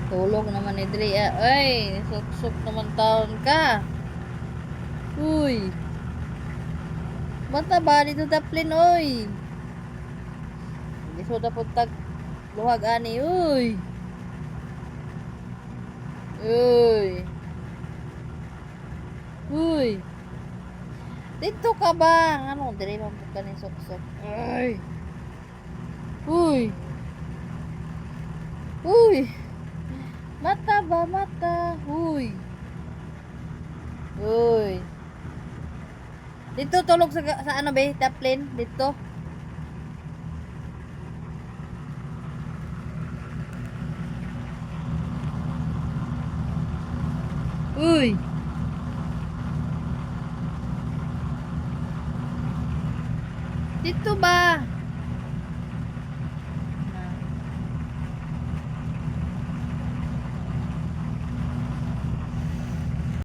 Tulog naman ni Dre. Ay, suksok naman taon ka. Uy. Bata ba dito daplin, oy. Hindi so dapat tag luhag ani, uy. Uy. Uy. Dito ka ba? Ano, Dre, mabuka ni suksok. Ay. Uy. Uy. Mata ba, mata? Uy. Uy. Dito tulog sa ano be, daplin dito. Uy. Dito ba?